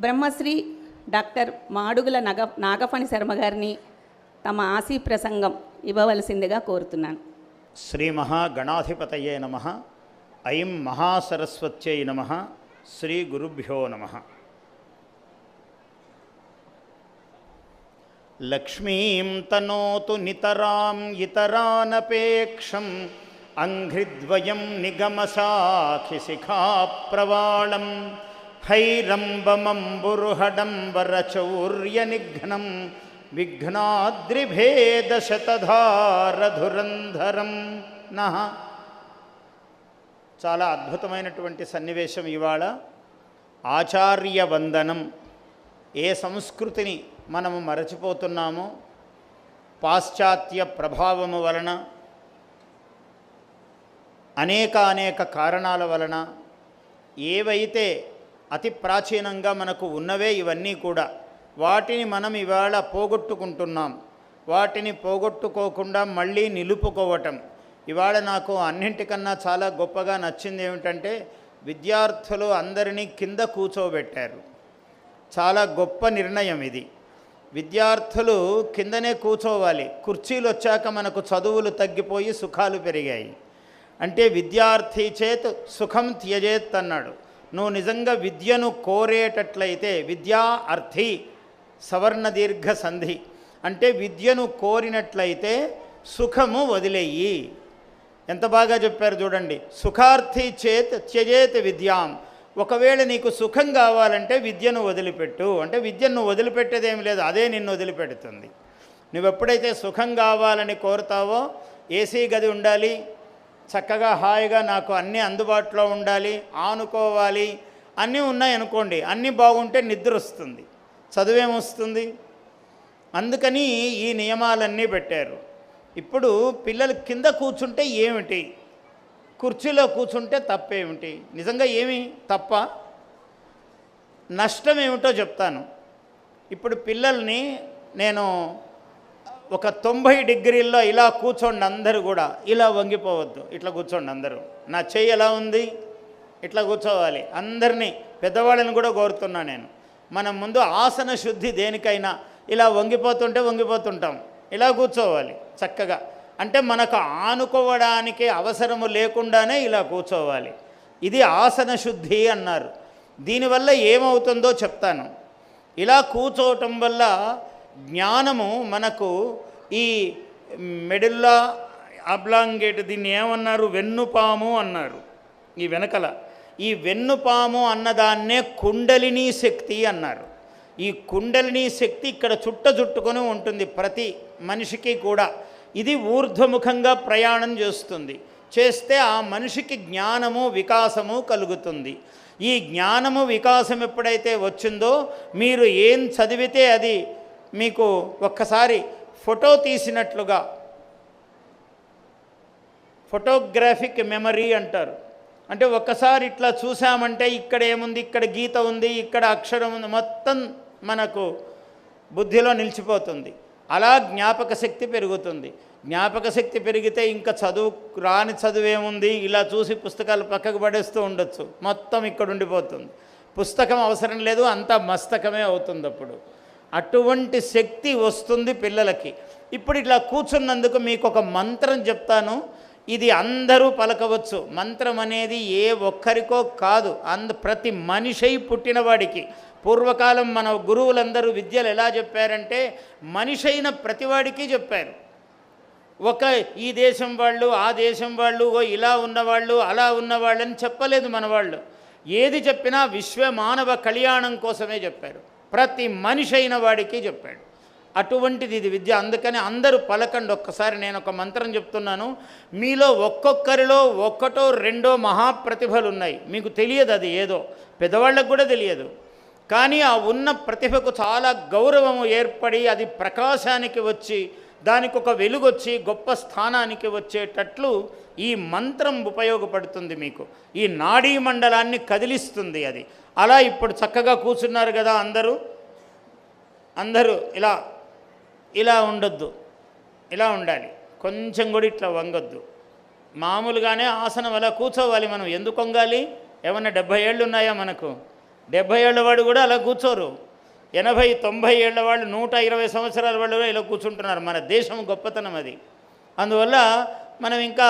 Brahmasri doctor Madugula నాగఫణి శర్మ గారిని తమ ఆశీ ప్రసంగం ఇవ్వవలసిందిగా కోరుతున్నాను. శ్రీ మహాగణాధిపతయే నమః. ఐం మహాసరస్వత్యై నమః. శ్రీ గురుభ్యో నమః. లక్ష్మీం తనోతు నితరాం ఇతరానపేక్షం అంఘ్రిద్వయం నిగమశాఖిశిఖాప్రవాళం హైరంబమంబురుహడంబరచౌర్యనిఘ్నం విఘ్నాద్రిభేదశతధారధురంధరం నః. చాలా అద్భుతమైనటువంటి సన్నివేశం ఇవాళ. ఆచార్య వందనం. ఏ సంస్కృతిని మనము మరచిపోతున్నామో పాశ్చాత్య ప్రభావము వలన, అనేక కారణాల వలన ఏవైతే అతి ప్రాచీనంగా మనకు ఉన్నవే ఇవన్నీ కూడా, వాటిని మనం ఇవాళ పోగొట్టుకుంటున్నాం. వాటిని పోగొట్టుకోకుండా మళ్ళీ నిలుపుకోవటం. ఇవాళ నాకు అన్నింటికన్నా చాలా గొప్పగా నచ్చింది ఏమిటంటే, విద్యార్థులు అందరినీ కింద కూర్చోబెట్టారు. చాలా గొప్ప నిర్ణయం ఇది. విద్యార్థులు కిందనే కూర్చోవాలి. కుర్చీలు వచ్చాక మనకు చదువులు తగ్గిపోయి సుఖాలు పెరిగాయి. అంటే విద్యార్థి చేత్ సుఖం త్యజేత్ అన్నాడు. నువ్వు నిజంగా విద్యను కోరేటట్లయితే, విద్యా అర్థి సవర్ణ దీర్ఘ సంధి, అంటే విద్యను కోరినట్లయితే సుఖము వదిలేయి. ఎంత బాగా చెప్పారు చూడండి. సుఖార్థి చేత్ త్యజేత్ విద్యాం. ఒకవేళ నీకు సుఖం కావాలంటే విద్యను వదిలిపెట్టు. అంటే విద్యను నువ్వు వదిలిపెట్టేదేమి లేదు, అదే నిన్ను వదిలిపెడుతుంది. నువ్వెప్పుడైతే సుఖం కావాలని కోరుతావో, ఏసీ గది ఉండాలి, చక్కగా హాయిగా నాకు అన్నీ అందుబాటులో ఉండాలి, ఆనుకోవాలి, అన్నీ ఉన్నాయనుకోండి, అన్నీ బాగుంటే నిద్ర వస్తుంది, చదువేమొస్తుంది. అందుకని ఈ నియమాలన్నీ పెట్టారు. ఇప్పుడు పిల్లలు కింద కూర్చుంటే ఏమిటి, కుర్చీలో కూర్చుంటే తప్పేమిటి? నిజంగా ఏమి తప్ప? నష్టం ఏమిటో చెప్తాను. ఇప్పుడు పిల్లల్ని నేను ఒక 90 డిగ్రీల్లో ఇలా కూర్చోండి, అందరూ కూడా ఇలా వంగిపోవద్దు, ఇట్లా కూర్చోండి అందరూ. నా చెయ్యి ఎలా ఉంది, ఇట్లా కూర్చోవాలి. అందరినీ, పెద్దవాళ్ళని కూడా కోరుతున్నా నేను. మనం ముందు ఆసన శుద్ధి దేనికైనా ఇలా వంగిపోతుంటాం, ఇలా కూర్చోవాలి చక్కగా. అంటే మనకు ఆనుకోవడానికి అవసరము లేకుండానే ఇలా కూర్చోవాలి. ఇది ఆసన శుద్ధి అన్నారు. దీనివల్ల ఏమవుతుందో చెప్తాను. ఇలా కూర్చోవటం వల్ల జ్ఞానము మనకు ఈ మెడిల్లా అబ్లాంగేట్, దీన్ని ఏమన్నారు, వెన్నుపాము అన్నారు. ఈ వెనకల ఈ వెన్నుపాము అన్నదాన్నే కుండలిని శక్తి అన్నారు. ఈ కుండలిని శక్తి ఇక్కడ చుట్టుకొని ఉంటుంది ప్రతి మనిషికి కూడా. ఇది ఊర్ధ్వముఖంగా ప్రయాణం చేస్తే ఆ మనిషికి జ్ఞానము వికాసము కలుగుతుంది. ఈ జ్ఞానము వికాసం ఎప్పుడైతే వచ్చిందో, మీరు ఏం చదివితే అది మీకు ఒక్కసారి ఫోటో తీసినట్లుగా, ఫోటోగ్రాఫిక్ మెమరీ అంటారు. అంటే ఒక్కసారి ఇట్లా చూసామంటే ఇక్కడ ఏముంది, ఇక్కడ గీత ఉంది, ఇక్కడ అక్షరం ఉంది, మొత్తం మనకు బుద్ధిలో నిలిచిపోతుంది. అలా జ్ఞాపక శక్తి పెరుగుతుంది. జ్ఞాపక శక్తి పెరిగితే ఇంకా రాని చదువేముంది, ఇలా చూసి పుస్తకాలు పక్కకు పడేస్తూ ఉండొచ్చు, మొత్తం ఇక్కడ ఉండిపోతుంది. పుస్తకం అవసరం లేదు, అంతా మస్తకమే అవుతుంది. అప్పుడు అటువంటి శక్తి వస్తుంది పిల్లలకి. ఇప్పుడు ఇట్లా కూర్చున్నందుకు మీకు ఒక మంత్రం చెప్తాను. ఇది అందరూ పలకవచ్చు. మంత్రం అనేది ఏ ఒక్కరికో కాదు, ప్రతి మనిషి పుట్టినవాడికి. పూర్వకాలం మన గురువులందరూ విద్యలు ఎలా చెప్పారంటే, మనిషైన ప్రతివాడికి చెప్పారు. ఈ దేశం వాళ్ళు, ఆ దేశం వాళ్ళు, ఇలా ఉన్నవాళ్ళు, అలా ఉన్నవాళ్ళని చెప్పలేదు మన వాళ్ళు. ఏది చెప్పినా విశ్వమానవ కళ్యాణం కోసమే చెప్పారు. ప్రతి మనిషి అయిన వాడికి చెప్పాడు. అటువంటిది ఇది విద్య. అందుకని అందరూ పలకండి. ఒక్కసారి నేను ఒక మంత్రం చెప్తున్నాను. మీలో ఒక్కొక్కరిలో ఒక్కటో రెండో మహాప్రతిభలు ఉన్నాయి. మీకు తెలియదు, అది ఏదో పెద్దవాళ్ళకు కూడా తెలియదు. కానీ ఆ ఉన్న ప్రతిభకు చాలా గౌరవము ఏర్పడి, అది ప్రకాశానికి వచ్చి, దానికి ఒక వెలుగొచ్చి గొప్ప స్థానానికి వచ్చేటట్లు ఈ మంత్రం ఉపయోగపడుతుంది. మీకు ఈ నాడీ మండలాన్ని కదిలిస్తుంది అది. అలా ఇప్పుడు చక్కగా కూర్చున్నారు కదా అందరూ ఇలా ఉండొద్దు, ఇలా ఉండాలి. కొంచెం కూడా ఇట్లా వంగొద్దు. మామూలుగానే ఆసనం అలా కూర్చోవాలి. మనం ఎందుకు వంగాలి? ఏమన్నా 70 ఏళ్ళు ఉన్నాయా మనకు? 70 ఏళ్ళ వాడు కూడా అలా కూర్చోరు. 80, 90 ఏళ్ళ వాళ్ళు, 120 సంవత్సరాల వాళ్ళు ఇలా కూర్చుంటున్నారు. మన దేశం గొప్పతనం అది. అందువల్ల మనం ఇంకా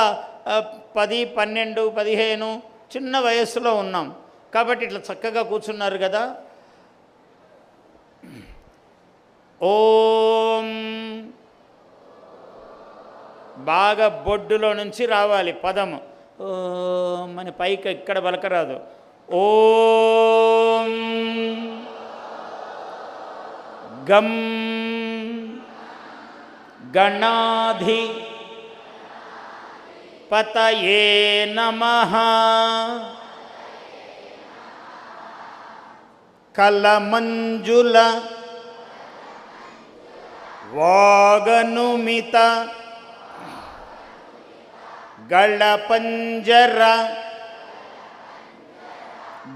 10, 12, 15 చిన్న వయస్సులో ఉన్నాం కాబట్టి ఇట్లా చక్కగా కూర్చున్నారు కదా. ఓం బాగా బొడ్డులో నుంచి రావాలి పదము. ఓం అని పైకి ఇక్కడ పలకరాదు. ఓం గం గణాధి పతయే నమః కలమంజుల వాగనుమిత గళపంజర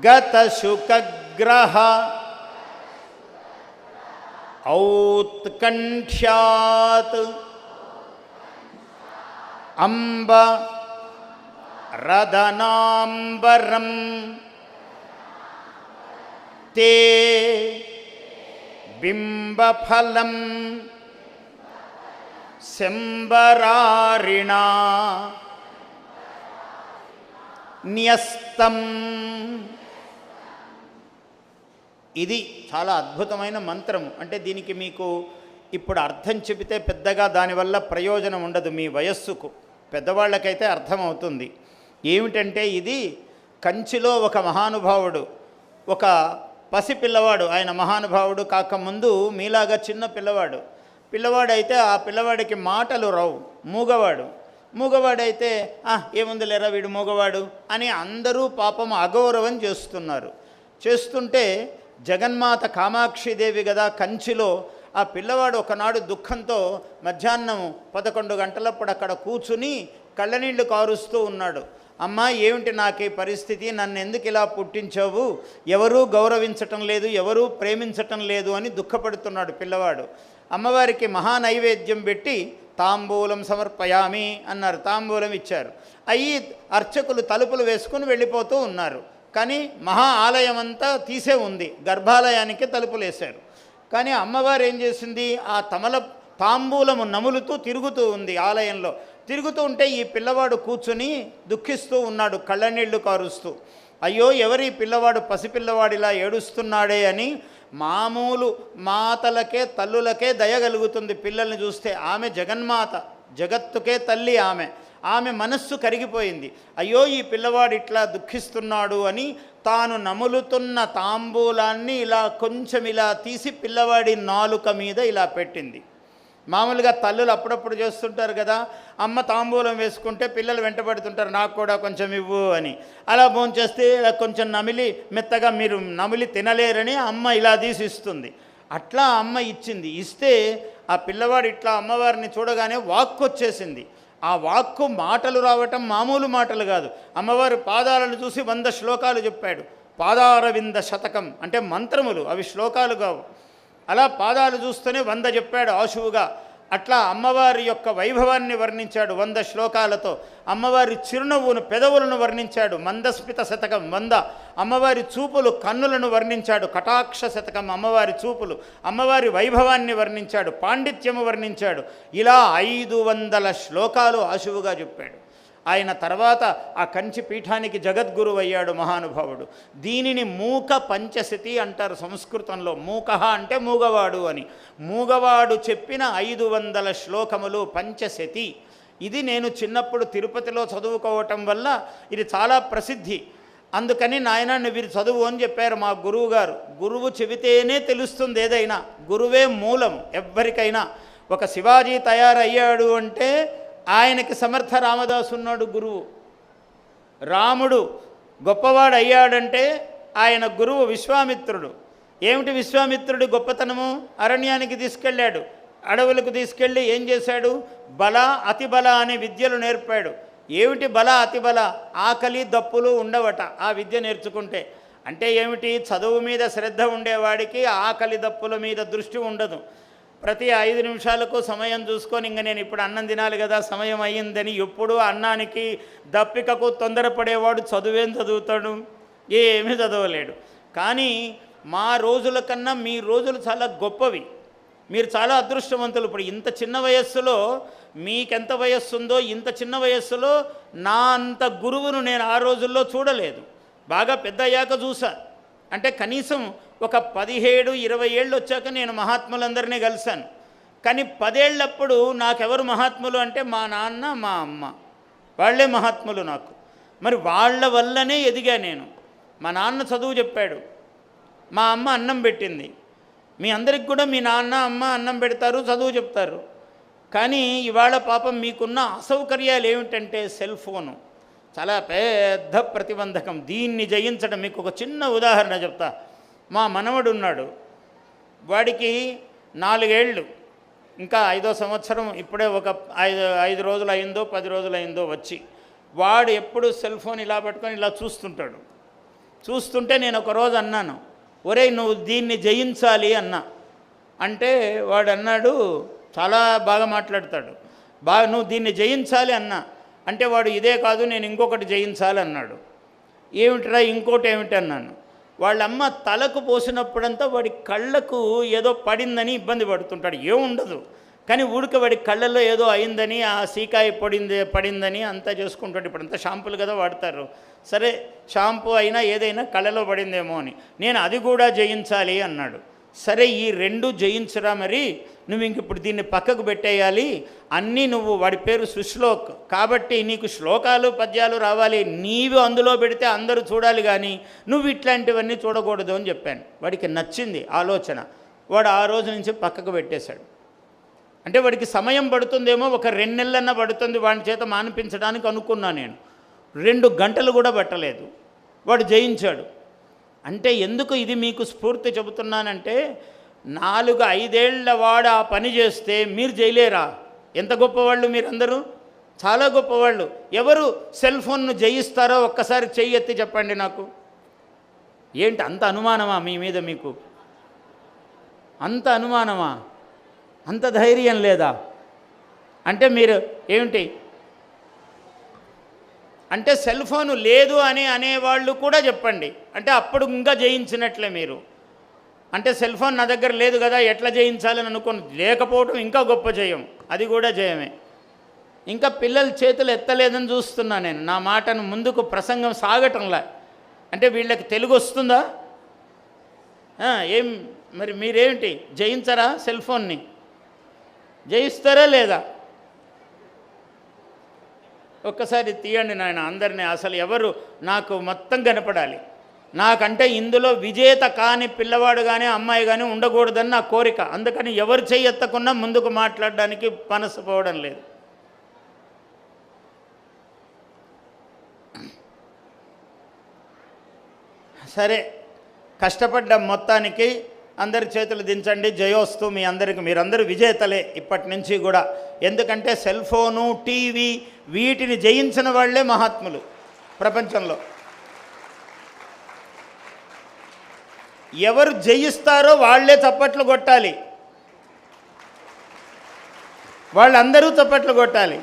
గతశుకగ్రహ ఔత్కంఠ్యాత్ అంబ రదనాంబరం తే బింబఫలం శంబరారిణా న్యస్తం. ఇది చాలా అద్భుతమైన మంత్రము. అంటే దీనికి మీకు ఇప్పుడు అర్థం చెబితే పెద్దగా దానివల్ల ప్రయోజనం ఉండదు మీ వయస్సుకు, పెద్దవాళ్ళకైతే అర్థమవుతుంది. ఏమిటంటే ఇది కంచిలో ఒక మహానుభావుడు, ఒక పసిపిల్లవాడు, ఆయన మహానుభావుడు కాకముందు మీలాగా చిన్న పిల్లవాడైతే ఆ పిల్లవాడికి మాటలు రావు, మూగవాడైతే ఏముంది లేరా వీడు మూగవాడు అని అందరూ పాపం అగౌరవం చేస్తుంటే జగన్మాత కామాక్షిదేవి కదా కంచిలో ఆ పిల్లవాడు ఒకనాడు దుఃఖంతో మధ్యాహ్నం 11 గంటలప్పుడు అక్కడ కూర్చుని కళ్ళనీళ్లు కారుస్తూ ఉన్నాడు. అమ్మా ఏమిటి నాకే పరిస్థితి, నన్ను ఎందుకు ఇలా పుట్టించావు, ఎవరూ గౌరవించటం లేదు, ఎవరూ ప్రేమించటం లేదు అని దుఃఖపడుతున్నాడు పిల్లవాడు. అమ్మవారికి మహానైవేద్యం పెట్టి తాంబూలం సమర్పయామి అన్నారు, తాంబూలం ఇచ్చారు. అయ్యి అర్చకులు తలుపులు వేసుకుని వెళ్ళిపోతూ ఉన్నారు. కానీ మహా ఆలయం అంతా తీసే ఉంది, గర్భాలయానికి తలుపులు వేశారు. కానీ అమ్మవారు ఏం చేసింది, ఆ తాంబూలము నములుతూ తిరుగుతూ ఉంది ఆలయంలో. తిరుగుతూ ఉంటే ఈ పిల్లవాడు కూర్చుని దుఃఖిస్తూ ఉన్నాడు, కళ్ళనీళ్లు కారుస్తూ. అయ్యో ఎవరి పిల్లవాడు పసిపిల్లవాడిలా ఏడుస్తున్నాడే అని మామూలు మాతలకే తల్లులకే దయగలుగుతుంది పిల్లల్ని చూస్తే. ఆమె జగన్మాత, జగత్తుకే తల్లి ఆమె మనస్సు కరిగిపోయింది. అయ్యో ఈ పిల్లవాడు ఇట్లా దుఃఖిస్తున్నాడు అని తాను నములుతున్న తాంబూలాన్ని కొంచెం ఇలా తీసి పిల్లవాడి నాలుక మీద ఇలా పెట్టింది. మామూలుగా తల్లులు అప్పుడప్పుడు చేస్తుంటారు కదా, అమ్మ తాంబూలం వేసుకుంటే పిల్లలు వెంటబడుతుంటారు, నాకు కూడా కొంచెం ఇవ్వు అని. అలా భోంచేస్తే కొంచెం నమిలి మెత్తగా మీరు నమిలి తినలేరని అమ్మ ఇలా తీసి ఇస్తుంది. అట్లా అమ్మ ఇచ్చింది. ఇస్తే ఆ పిల్లవాడు ఇట్లా అమ్మవారిని చూడగానే వాక్కు వచ్చేసింది. ఆ వాక్కు మాటలు రావటం మామూలు మాటలు కాదు. అమ్మవారి పాదాలను చూసి 100 శ్లోకాలు చెప్పాడు. పాదారవింద శతకం అంటే మంత్రములు, అవి శ్లోకాలు కావు. అలా పాదాలు చూస్తూనే 100 చెప్పాడు ఆశువుగా. అట్లా అమ్మవారి యొక్క వైభవాన్ని వర్ణించాడు 100 శ్లోకాలతో. అమ్మవారి చిరునవ్వును, పెదవులను వర్ణించాడు మందస్మిత శతకం 100. అమ్మవారి చూపులు, కన్నులను వర్ణించాడు కటాక్ష శతకం, అమ్మవారి చూపులు. అమ్మవారి వైభవాన్ని వర్ణించాడు, పాండిత్యము వర్ణించాడు. ఇలా 500 శ్లోకాలు ఆశువుగా చెప్పాడు. ఆయన తర్వాత ఆ కంచి పీఠానికి జగద్గురువు అయ్యాడు మహానుభావుడు. దీనిని మూక పంచశతి అంటారు సంస్కృతంలో. మూక అంటే మూగవాడు అని. మూగవాడు చెప్పిన 500 శ్లోకములు పంచశతి. ఇది నేను చిన్నప్పుడు తిరుపతిలో చదువుకోవటం వల్ల ఇది చాలా ప్రసిద్ధి. అందుకని నాయన వీరు చదువు అని చెప్పారు మా గురువు గారు. గురువు చెబితేనే తెలుస్తుంది ఏదైనా, గురువే మూలం ఎవ్వరికైనా. ఒక శివాజీ తయారయ్యాడు అంటే ఆయనకి సమర్థ రామదాసు ఉన్నాడు గురువు. రాముడు గొప్పవాడు అయ్యాడంటే ఆయన గురువు విశ్వామిత్రుడు. ఏమిటి విశ్వామిత్రుడి గొప్పతనము? అరణ్యానికి తీసుకెళ్ళాడు, అడవులకు తీసుకెళ్ళి ఏం చేశాడు? బల అతిబల అనే విద్యలు నేర్పాడు. ఏమిటి బల అతిబల? ఆకలి దప్పులు ఉండవట ఆ విద్య నేర్చుకుంటే. అంటే ఏమిటి? చదువు మీద శ్రద్ధ ఉండేవాడికి ఆకలి దప్పుల మీద దృష్టి ఉండదు. ప్రతి 5 నిమిషాలకు సమయం చూసుకొని ఇంక నేను ఇప్పుడు అన్నం తినాలి కదా, సమయం అయ్యిందని ఎప్పుడూ అన్నానికి దప్పికకు తొందరపడేవాడు చదువేం చదువుతాడు? ఏమీ చదవలేడు. కానీ మా రోజుల కన్నా మీ రోజులు చాలా గొప్పవి. మీరు చాలా అదృష్టవంతులు. ఇప్పుడు ఇంత చిన్న వయస్సులో మీకెంత వయస్సు ఉందో ఇంత చిన్న వయస్సులో నా అంత గురువును నేను ఆ రోజుల్లో చూడలేదు. బాగా పెద్ద అయ్యాక చూసా. అంటే కనీసం ఒక 17-20 ఏళ్ళు వచ్చాక నేను మహాత్ములందరినీ కలిశాను. కానీ 10 ఏళ్ళప్పుడు నాకెవరు మహాత్ములు అంటే మా నాన్న మా అమ్మ, వాళ్ళే మహాత్ములు నాకు. మరి వాళ్ళ వల్లనే ఎదిగా నేను. మా నాన్న చదువు చెప్పాడు, మా అమ్మ అన్నం పెట్టింది. మీ అందరికి కూడా మీ నాన్న అమ్మ అన్నం పెడతారు, చదువు చెప్తారు. కానీ ఇవాళ పాపం మీకున్న అసౌకర్యాలు ఏమిటంటే సెల్ ఫోను చాలా పెద్ద ప్రతిబంధకం. దీన్ని జయించడం మీకు ఒక చిన్న ఉదాహరణ చెప్తా. మా మనవడు ఉన్నాడు, వాడికి 4 ఏళ్ళు, ఇంకా 5వ సంవత్సరం ఇప్పుడే ఒక 5 రోజులు అయిందో 10 రోజులు అయిందో వచ్చి. వాడు ఎప్పుడు సెల్ ఫోన్ ఇలా పట్టుకొని ఇలా చూస్తుంటాడు. చూస్తుంటే నేను ఒకరోజు అన్నాను, ఒరేయ్ నువ్వు దీన్ని జయించాలి అన్నా. అంటే వాడు అన్నాడు, చాలా బాగా మాట్లాడతాడు, నువ్వు దీన్ని జయించాలి అన్నా. అంటే వాడు ఇదే కాదు నేను ఇంకొకటి జయించాలి అన్నాడు. ఏమిటిరా ఇంకోటి ఏమిటి అన్నాను. వాళ్ళమ్మ తలకు పోసినప్పుడంతా వాడి కళ్ళకు ఏదో పడిందని ఇబ్బంది పడుతుంటాడు. ఏముండదు కానీ ఊడిక వాడి కళ్ళల్లో ఏదో అయిందని, ఆ సీకాయ పడిందని అంతా చేసుకుంటాడు. ఇప్పుడంతా షాంపూలు కదా వాడతారు. సరే షాంపూ అయినా ఏదైనా కళ్ళలో పడిందేమో అని. నేను అది కూడా జయించాలి అన్నాడు. సరే ఈ 2 జయించరా, మరి నువ్వు ఇంక ఇప్పుడు దీన్ని పక్కకు పెట్టేయాలి. అన్నీ నువ్వు, వాడి పేరు సుశ్లోక్ కాబట్టి నీకు శ్లోకాలు పద్యాలు రావాలి, నీవు అందులో పెడితే అందరూ చూడాలి, కానీ నువ్వు ఇట్లాంటివన్నీ చూడకూడదు అని చెప్పాను. వాడికి నచ్చింది ఆలోచన. వాడు ఆ రోజు నుంచి పక్కకు పెట్టేశాడు. అంటే వాడికి సమయం పడుతుందేమో, ఒక 2 నెలలన్నా పడుతుంది వాడి చేత మానిపించడానికి అనుకున్నా నేను. 2 గంటలు కూడా పట్టలేదు, వాడు జయించాడు. అంటే ఎందుకు ఇది మీకు స్ఫూర్తి చెబుతున్నానంటే, 4-5 ఏళ్ల వాడు ఆ పని చేస్తే మీరు చేయలేరా? ఎంత గొప్పవాళ్ళు మీరందరూ, చాలా గొప్పవాళ్ళు. ఎవరు సెల్ ఫోన్ను జయిస్తారో ఒక్కసారి చెయ్యి ఎత్తి చెప్పండి నాకు. ఏంటి అంత అనుమానమా మీ మీద? మీకు అంత అనుమానమా? అంత ధైర్యం లేదా? అంటే మీరు ఏమిటి అంటే సెల్ ఫోను లేదు అని అనేవాళ్ళు కూడా చెప్పండి. అంటే అప్పుడు ఇంకా జయించినట్లే మీరు. అంటే సెల్ ఫోన్ నా దగ్గర లేదు కదా, ఎట్లా జయించాలని అనుకోను. లేకపోవడం ఇంకా గొప్ప జయం, అది కూడా జయమే. ఇంకా పిల్లలు చేతులు ఎత్తలేదని చూస్తున్నా నేను. నా మాటను ముందుకు ప్రసంగం సాగటంలా. అంటే వీళ్ళకి తెలుగు వస్తుందా? ఏం మరి మీరేమిటి జయించరా? సెల్ ఫోన్ని జయిస్తారా లేదా? ఒక్కసారి తీయండి నాయన అందరినీ. అసలు ఎవరు నాకు మొత్తం కనపడాలి. నాకంటే ఇందులో విజేత కాని పిల్లవాడు కానీ అమ్మాయి కానీ ఉండకూడదని నా కోరిక. అందుకని ఎవరు చెయ్యెత్తకున్నా ముందుకు మాట్లాడడానికి మనసు పోవడం లేదు. సరే, కష్టపడ్డ మొత్తానికి అందరి చేతులు దించండి. జయోస్తు మీ అందరికి. మీరందరూ విజేతలే ఇప్పటి నుంచి కూడా. ఎందుకంటే సెల్ ఫోను, టీవీ వీటిని జయించిన వాళ్ళే మహాత్ములు ప్రపంచంలో. ఎవరు జయిస్తారో వాళ్ళే చప్పట్లు కొట్టాలి, వాళ్ళందరూ చప్పట్లు కొట్టాలి.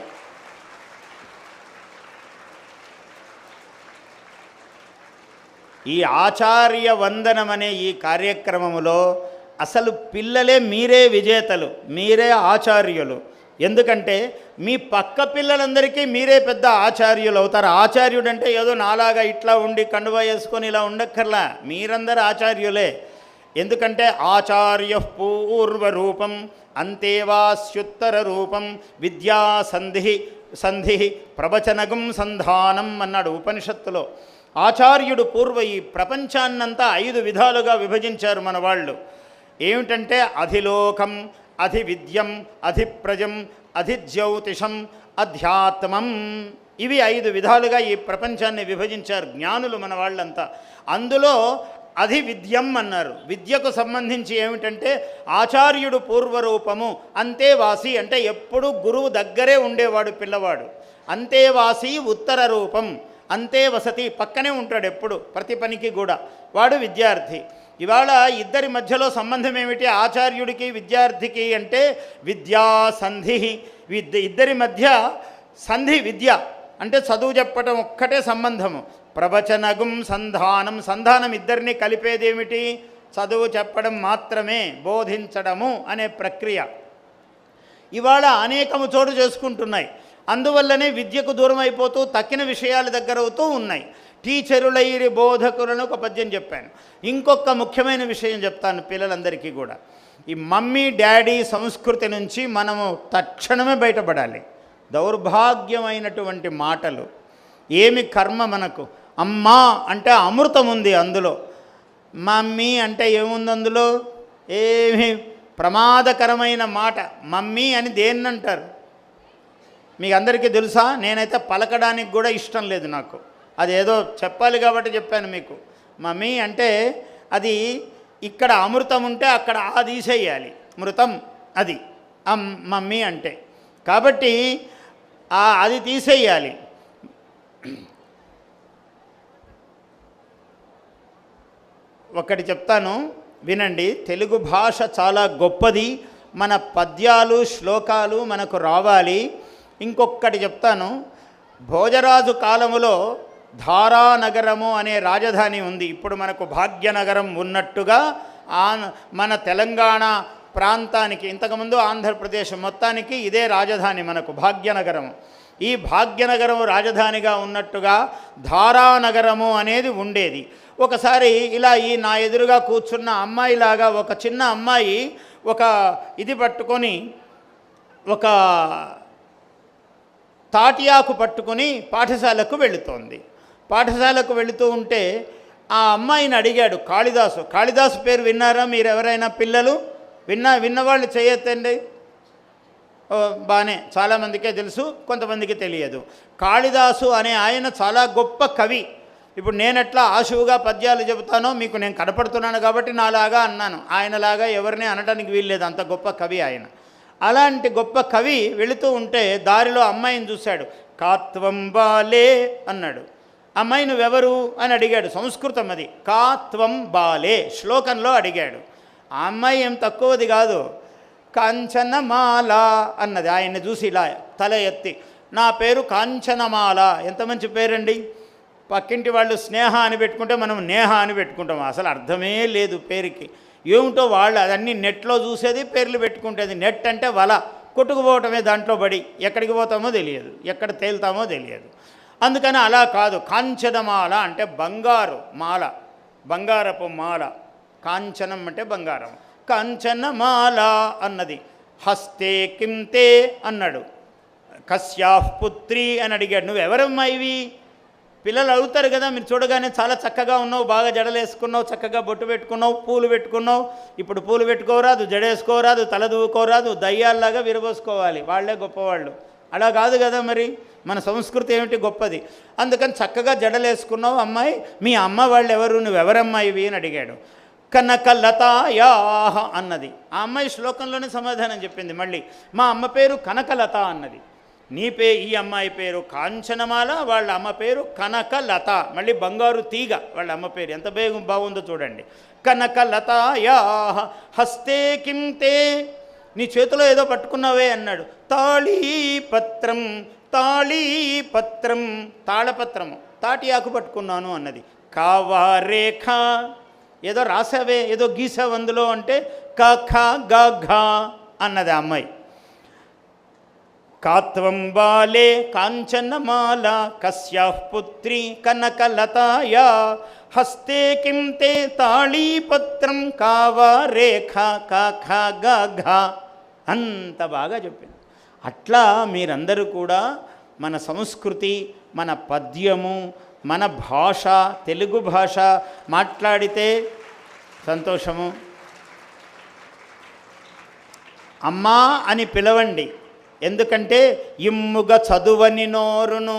ఈ ఆచార్య వందనం అనే ఈ కార్యక్రమములో అసలు పిల్లలే మీరే విజేతలు, మీరే ఆచార్యులు. ఎందుకంటే మీ పక్క పిల్లలందరికీ మీరే పెద్ద ఆచార్యులు అవుతారు. ఆచార్యుడు అంటే ఏదో నాలాగా ఇట్లా ఉండి కండువా వేసుకొని ఇలా ఉండక్కర్లా, మీరందరూ ఆచార్యులే. ఎందుకంటే ఆచార్య పూర్వరూపం అంతేవాస్యుత్తర రూపం విద్యా సంధి ప్రవచనగం సంధానం అన్నాడు ఉపనిషత్తులో. ఆచార్యుడు పూర్వ. ఈ ప్రపంచాన్నంతా 5 విధాలుగా విభజించారు మన వాళ్ళు. ఏమిటంటే అధిలోకం, అధివిద్యం, అధిప్రజం, అధిజ్యోతిషం, అధ్యాత్మం. ఇవి 5 విధాలుగా ఈ ప్రపంచాన్ని విభజించారు జ్ఞానులు మన వాళ్ళంతా. అందులో అధివిద్యం అన్నారు. విద్యకు సంబంధించి ఏమిటంటే ఆచార్యుడు పూర్వరూపము, అంతేవాసి అంటే ఎప్పుడు గురువు దగ్గరే ఉండేవాడు పిల్లవాడు. అంతేవాసి ఉత్తర రూపం, అంతే వసతి పక్కనే ఉంటాడు ఎప్పుడు ప్రతి పనికి కూడా, వాడు విద్యార్థి. ఇవాళ ఇద్దరి మధ్యలో సంబంధం ఏమిటి ఆచార్యుడికి విద్యార్థికి అంటే విద్యా సంధి. ఇద్దరి మధ్య సంధి విద్య అంటే చదువు చెప్పడం ఒక్కటే సంబంధము. ప్రవచనగుం సంధానం. సంధానం ఇద్దరిని కలిపేదేమిటి? చదువు చెప్పడం మాత్రమే, బోధించడము అనే ప్రక్రియ ఇవాళ అనేకము చోటు చేసుకుంటున్నాయి. అందువల్లనే విద్యకు దూరం అయిపోతూ తక్కిన విషయాల దగ్గర అవుతూ ఉన్నాయి. టీచరులైరి బోధకులను ఒక పద్యం చెప్పాను. ఇంకొక ముఖ్యమైన విషయం చెప్తాను పిల్లలందరికీ కూడా. ఈ మమ్మీ డాడీ సంస్కృతి నుంచి మనము తక్షణమే బయటపడాలి. దౌర్భాగ్యమైనటువంటి మాటలు, ఏమి కర్మ మనకు. అమ్మా అంటే అమృతం ఉంది అందులో, మమ్మీ అంటే ఏముంది అందులో? ఏమి ప్రమాదకరమైన మాట. మమ్మీ అని దేన్ని అంటారు మీకు అందరికీ తెలుసా? నేనైతే పలకడానికి కూడా ఇష్టం లేదు నాకు. అదేదో చెప్పాలి కాబట్టి చెప్పాను మీకు. మమ్మీ అంటే అది ఇక్కడ అమృతం ఉంటే అక్కడ ఆ తీసేయాలి, మృతం అది మమ్మీ అంటే. కాబట్టి అది తీసేయాలి. ఒకటి చెప్తాను వినండి. తెలుగు భాష చాలా గొప్పది. మన పద్యాలు శ్లోకాలు మనకు రావాలి. ఇంకొకటి చెప్తాను. భోజరాజు కాలములో ధారానగరము అనే రాజధాని ఉంది. ఇప్పుడు మనకు భాగ్యనగరం ఉన్నట్టుగా మన తెలంగాణ ప్రాంతానికి, ఇంతకుముందు ఆంధ్రప్రదేశ్ మొత్తానికి ఇదే రాజధాని మనకు భాగ్యనగరము. ఈ భాగ్యనగరం రాజధానిగా ఉన్నట్టుగా ధారానగరము అనేది ఉండేది. ఒకసారి ఇలా ఈ నా ఎదురుగా కూర్చున్న అమ్మాయిలాగా ఒక చిన్న అమ్మాయి ఒక ఇది పట్టుకొని, ఒక తాటియాకు పట్టుకొని పాఠశాలకు వెళుతోంది. పాఠశాలకు వెళుతూ ఉంటే ఆ అమ్మాయిని అడిగాడు కాళిదాసు. కాళిదాసు పేరు విన్నారా మీరు ఎవరైనా? పిల్లలు విన్నవాళ్ళు చేయొద్దండి. బాగానే చాలామందికే తెలుసు, కొంతమందికి తెలియదు. కాళిదాసు అనే ఆయన చాలా గొప్ప కవి. ఇప్పుడు నేనెట్లా ఆశువుగా పద్యాలు చెబుతానో మీకు నేను కనపడుతున్నాను కాబట్టి నాలాగా అన్నాను. ఆయనలాగా ఎవరిని అనడానికి వీల్లేదు, అంత గొప్ప కవి ఆయన. అలాంటి గొప్ప కవి వెళుతూ ఉంటే దారిలో అమ్మాయిని చూశాడు. కాత్వం బాలే అన్నాడు. అమ్మాయి నువ్వెవరు అని అడిగాడు. సంస్కృతం అది. కాత్వం బాలే శ్లోకంలో అడిగాడు. ఆ అమ్మాయి ఏం తక్కువది కాదు. కాంచనమాల అన్నది. ఆయన్ని చూసి ఇలా తల ఎత్తి, నా పేరు కాంచనమాల. ఎంత మంచి పేరండి. పక్కింటి వాళ్ళు స్నేహ అని పెట్టుకుంటే మనం నేహ అని పెట్టుకుంటాం. అసలు అర్థమే లేదు పేరుకి. ఏమిటో వాళ్ళు అదన్నీ నెట్లో చూసేది, పేర్లు పెట్టుకుంటేది. నెట్ అంటే వల, కొట్టుకుపోవటమే దాంట్లో పడి. ఎక్కడికి పోతామో తెలియదు, ఎక్కడ తేలుతామో తెలియదు. అందుకని అలా కాదు. కాంచనమాల అంటే బంగారు మాల, బంగారపు మాల. కాంచనం అంటే బంగారం. కాంచనమాల అన్నది. హస్తే కింతే అన్నాడు. కశ్యాఫ్ పుత్రి అని అడిగాడు. నువ్వెవరమ్మా ఇవి? పిల్లలు అడుగుతారు కదా, మీరు చూడగానే చాలా చక్కగా ఉన్నావు, బాగా జడలేసుకున్నావు, చక్కగా బొట్టు పెట్టుకున్నావు, పూలు పెట్టుకున్నావు. ఇప్పుడు పూలు పెట్టుకోరాదు, జడేసుకోరాదు, తల దూకోరాదు, దయ్యాల్లాగా విరబోసుకోవాలి. వాళ్ళే గొప్పవాళ్ళు. అలా కాదు కదా మరి. మన సంస్కృతి ఏమిటి? గొప్పది. అందుకని చక్కగా జడలేసుకున్నావు అమ్మాయి. మీ అమ్మ వాళ్ళు ఎవరు? నువ్వెవరమ్మా ఇవి అని అడిగాడు. కనకలతాయాహ అన్నది. ఆ అమ్మాయి శ్లోకంలోనే సమాధానం చెప్పింది. మళ్ళీ మా అమ్మ పేరు కనకలత అన్నది. ఈ అమ్మాయి పేరు కాంచనమాల, వాళ్ళ అమ్మ పేరు కనకలత. మళ్ళీ బంగారు తీగ వాళ్ళ అమ్మ పేరు. ఎంత బాగుందో చూడండి. కనకలతాయాహ హస్తే కింతే, నీ చేతిలో ఏదో పట్టుకున్నావే అన్నాడు. తాళీపత్రం, తాళీపత్రం తాళపత్రము, తాటి ఆకు పట్టుకున్నాను అన్నది. కావారేఖ, ఏదో రాసావే, ఏదో గీసావు అందులో అంటే కఖ గఘ అన్నది అమ్మాయి. కాత్వం బాలే కాంచనమాల కశ్యాః పుత్రి కనకలతాయా హస్తే కిం తే తాళీపత్రం కావారేఖ కఖ గఘ. అంత బాగా చెప్పింది. అట్లా మీరందరూ కూడా మన సంస్కృతి, మన పద్యము, మన భాష, తెలుగు భాష మాట్లాడితే సంతోషము. అమ్మా అని పిలవండి. ఎందుకంటే ఇమ్ముగ చదువని నోరును,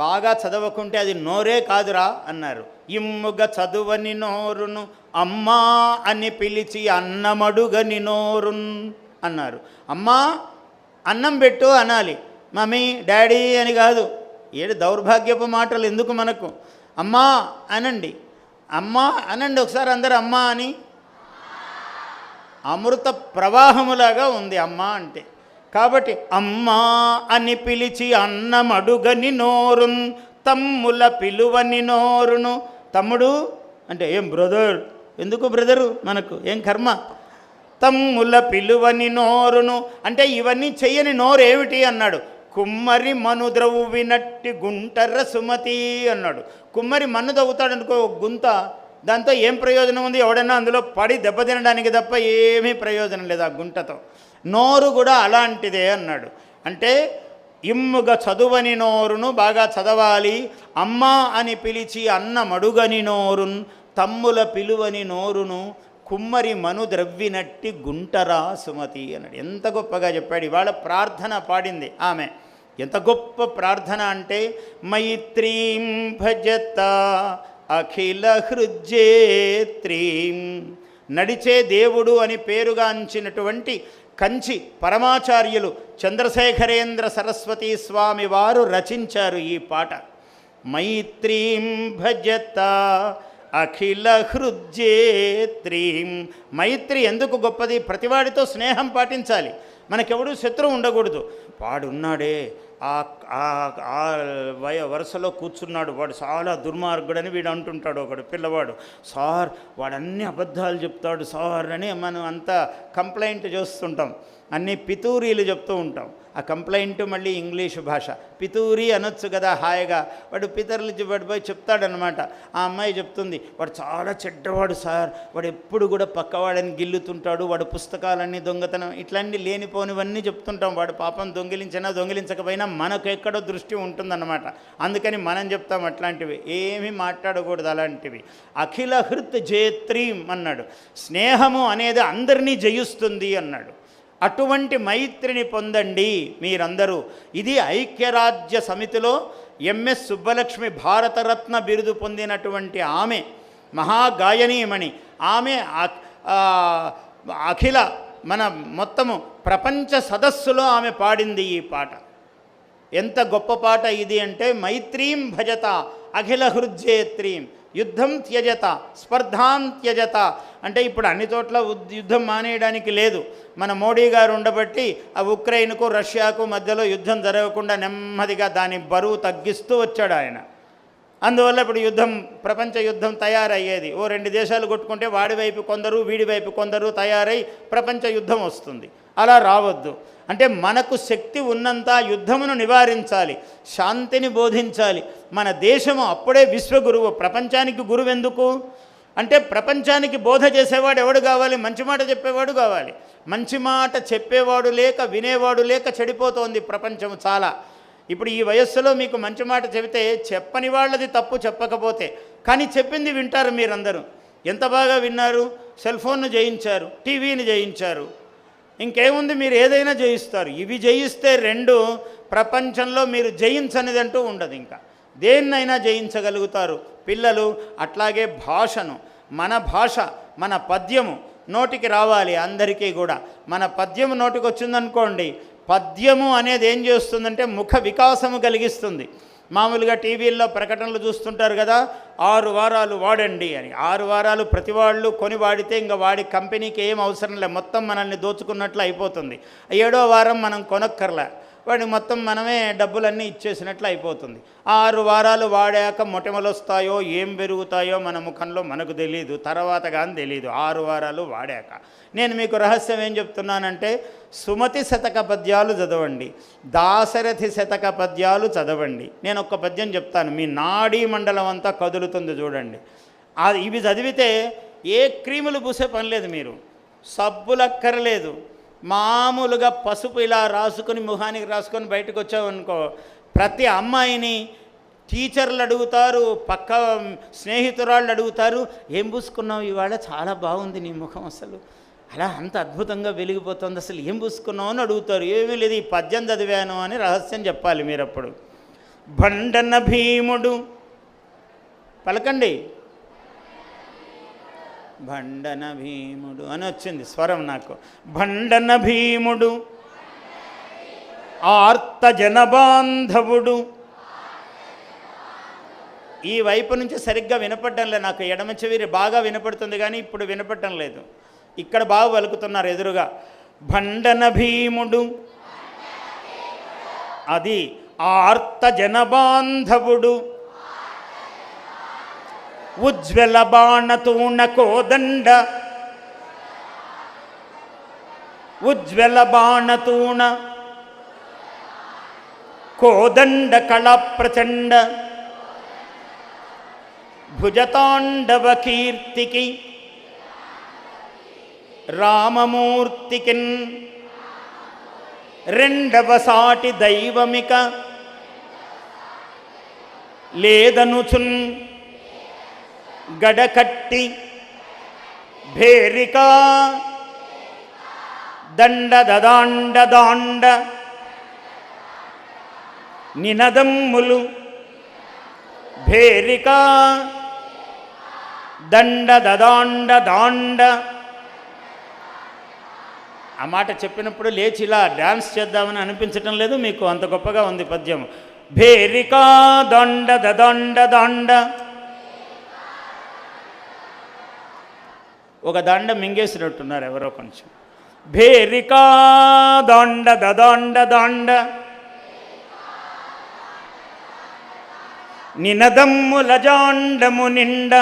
బాగా చదవకుంటే అది నోరే కాదురా అన్నారు. ఇమ్ముగ చదువని నోరును అమ్మా అని పిలిచి అన్నమడుగని నోరున్ అన్నారు. అమ్మా అన్నం పెట్టు అనాలి, మమ్మీ డాడీ అని కాదు. ఏడు దౌర్భాగ్యపు మాటలు ఎందుకు మనకు? అమ్మా అనండి, అమ్మా అనండి ఒకసారి అందరు అమ్మా అని. అమృత ప్రవాహములాగా ఉంది అమ్మ అంటే. కాబట్టి అమ్మా అని పిలిచి అన్నమడుగని నోరున్ తమ్ముల పిలువని నోరును. తమ్ముడు అంటే ఏం బ్రదర్, ఎందుకు బ్రదరు మనకు ఏం కర్మ. తమ్ముల పిలువని నోరును అంటే ఇవన్నీ చెయ్యని నోరు ఏమిటి అన్నాడు. కుమ్మరి మనుద్రవ్వినట్టి గుంటర సుమతి అన్నాడు. కుమ్మరి మన్ను తవ్వుతాడనుకో గుంత, దాంతో ఏం ప్రయోజనం ఉంది? ఎవడన్నా అందులో పడి దెబ్బతినడానికి తప్ప ఏమీ ప్రయోజనం లేదు ఆ గుంటతో. నోరు కూడా అలాంటిదే అన్నాడు. అంటే ఇమ్ముగా చదువని నోరును బాగా చదవాలి, అమ్మ అని పిలిచి అన్న మడుగని నోరును, తమ్ముల పిలువని నోరును, కుమ్మరి మను ద్రవ్వినట్టి గుంటరా సుమతి అన్నాడు. ఎంత గొప్పగా చెప్పాడు. ఇవాళ ప్రార్థన పాడింది ఆమె. ఎంత గొప్ప ప్రార్థన అంటే మైత్రీం భజత అఖిల హృజ్జేత్రీం. నడిచే దేవుడు అని పేరుగాంచినటువంటి కంచి పరమాచార్యులు చంద్రశేఖరేంద్ర సరస్వతీ స్వామి వారు రచించారు ఈ పాట. మైత్రీం భజత అఖిల హృజ్జేత్రీం. మైత్రి ఎందుకు గొప్పది? ప్రతివాడితో స్నేహం పాటించాలి. మనకెవడూ శత్రువు ఉండకూడదు. వాడున్నాడే వరుసలో కూర్చున్నాడు, వాడు చాలా దుర్మార్గుడని వీడు అంటుంటాడు ఒకడు పిల్లవాడు. సార్ వాడన్నీ అబద్ధాలు చెప్తాడు సార్ అని మనం అంతా కంప్లైంట్ చేస్తుంటాం. అన్నీ పితూరీలు చెప్తూ ఉంటాం. ఆ కంప్లైంట్ మళ్ళీ ఇంగ్లీషు భాష. పితూరి అనొచ్చు కదా హాయిగా. వాడు పితరులు పోయి చెప్తాడనమాట. ఆ అమ్మాయి చెప్తుంది, వాడు చాలా చెడ్డవాడు సార్, వాడు ఎప్పుడు కూడా పక్కవాడని గిల్లుతుంటాడు, వాడు పుస్తకాలన్నీ దొంగతనం, ఇట్లాంటి లేనిపోనివన్నీ చెప్తుంటాం. వాడు పాపం దొంగిలించినా దొంగిలించకపోయినా మనకు ఎక్కడో దృష్టి ఉంటుందన్నమాట. అందుకని మనం చెప్తాం అట్లాంటివి. ఏమీ మాట్లాడకూడదు అలాంటివి. అఖిల హృత్ జేత్రీం అన్నాడు. స్నేహము అనేది అందరినీ జయిస్తుంది అన్నాడు. అటువంటి మైత్రిని పొందండి మీరందరూ. ఇది ఐక్యరాజ్య సమితిలో ఎంఎస్ సుబ్బలక్ష్మి భారతరత్న బిరుదు పొందినటువంటి ఆమె మహాగాయనీయమణి. ఆమె అఖిల మన మొత్తము ప్రపంచ సదస్సులో ఆమె పాడింది ఈ పాట. ఎంత గొప్ప పాట ఇది అంటే మైత్రీం భజత అఖిల హృజ్జేత్రీం యుద్ధం త్యజత స్పర్ధాం త్యజత. అంటే ఇప్పుడు అన్ని చోట్ల యుద్ధం మానేయడానికి లేదు. మన మోడీ గారు ఉండబట్టి ఆ ఉక్రెయిన్కు రష్యాకు మధ్యలో యుద్ధం జరగకుండా నెమ్మదిగా దాని బరువు తగ్గిస్తూ వచ్చాడు ఆయన. అందువల్ల ఇప్పుడు యుద్ధం ప్రపంచ యుద్ధం తయారయ్యేది. ఓ రెండు దేశాలు కొట్టుకుంటే వాడి వైపు కొందరు వీడి వైపు కొందరు తయారై ప్రపంచ యుద్ధం వస్తుంది. అలా రావద్దు. అంటే మనకు శక్తి ఉన్నంత యుద్ధమును నివారించాలి, శాంతిని బోధించాలి. మన దేశము అప్పుడే విశ్వగురువు. ప్రపంచానికి గురువు ఎందుకు అంటే ప్రపంచానికి బోధ చేసేవాడు ఎవడు కావాలి? మంచి మాట చెప్పేవాడు కావాలి. మంచి మాట చెప్పేవాడు లేక వినేవాడు లేక చెడిపోతోంది ప్రపంచం చాలా. ఇప్పుడు ఈ వయస్సులో మీకు మంచి మాట చెబితే చెప్పని వాళ్ళది తప్పు చెప్పకపోతే, కానీ చెప్పింది వింటారు మీరందరూ. ఎంత బాగా విన్నారు? సెల్ ఫోన్ను జయించారు, టీవీని జయించారు, ఇంకేముంది మీరు ఏదైనా జయిస్తారు. ఇవి జయిస్తే రెండు ప్రపంచంలో మీరు జయించనిదంటూ ఉండదు. ఇంకా దేన్నైనా జయించగలుగుతారు పిల్లలు. అట్లాగే భాషను, మన భాష మన పద్యము నోటికి రావాలి అందరికీ కూడా. మన పద్యము నోటికి వచ్చిందనుకోండి, పద్యము అనేది ఏం చేస్తుందంటే ముఖ వికాసము కలిగిస్తుంది. మామూలుగా టీవీల్లో ప్రకటనలు చూస్తుంటారు కదా, 6 వారాలు వాడండి అని. 6 వారాలు ప్రతి వాళ్ళు కొని వాడితే ఇంకా వాడి కంపెనీకి ఏం అవసరం లేదు, మొత్తం మనల్ని దోచుకున్నట్లు అయిపోతుంది. 7వ వారం మనం కొనక్కర్లే, వాడికి మొత్తం మనమే డబ్బులన్నీ ఇచ్చేసినట్లు అయిపోతుంది. 6 వారాలు వాడాక మొటిమలు వస్తాయో ఏం పెరుగుతాయో మన ముఖంలో మనకు తెలియదు, తర్వాత కానీ తెలియదు. 6 వారాలు వాడాక. నేను మీకు రహస్యం ఏం చెప్తున్నానంటే, సుమతి శతక పద్యాలు చదవండి, దాశరథి శతక పద్యాలు చదవండి. నేను ఒక్క పద్యం చెప్తాను, మీ నాడీ మండలం అంతా కదులుతుంది చూడండి. ఇవి చదివితే ఏ క్రీములు పూసే పని లేదు, మీరు సబ్బులక్కర్లేదు. మామూలుగా పసుపు ఇలా రాసుకొని ముఖానికి రాసుకొని బయటకు వచ్చామనుకో, ప్రతి అమ్మాయిని టీచర్లు అడుగుతారు, పక్క స్నేహితురాళ్ళు అడుగుతారు, ఏం పూసుకున్నావు ఇవాళ, చాలా బాగుంది నీ ముఖం, అసలు అలా అంత అద్భుతంగా వెలిగిపోతుంది, అసలు ఏం పూసుకున్నావు అని అడుగుతారు. ఏమీ లేదు, ఈ పద్యం చదివాను అని రహస్యం చెప్పాలి మీరప్పుడు. భండన భీముడు పలకండి, భండన భీముడు అని వచ్చింది స్వరం నాకు. భండన భీముడు ఆర్త జనబాంధవుడు. ఈ వైపు నుంచి సరిగ్గా వినపడడం లేదు నాకు, ఎడమ చెవి బాగా వినపడుతుంది కానీ ఇప్పుడు వినపడటం లేదు. ఇక్కడ బాగా పలుకుతున్నారు ఎదురుగా. భండన భీముడు అది ఆర్త జనబాంధవుడు ఉజ్వల బాణతూణ కోదండ ఉజ్వల బాణతూణ కోదండ కళ ప్రచండ భుజతాండవ కీర్తికి రామమూర్తికిన్ రెండవ సాటి దైవమిక లేదనుచున్ గడకట్టి భేరికా దండ దదాండ దాండ నినదమ్ములు భేరికా దండ దదాండ దాండ. ఆ మాట చెప్పినప్పుడు లేచి ఇలా డ్యాన్స్ చేద్దామని అనిపించటం లేదు మీకు, అంత గొప్పగా ఉంది పద్యం. భేరికా దండ దదండ దాండ. ఒక దండ మింగేసినట్టున్నారు ఎవరో కొంచెం. భేరికా దండ దదండ దాండ నినదమ్ముల జాండము నిండ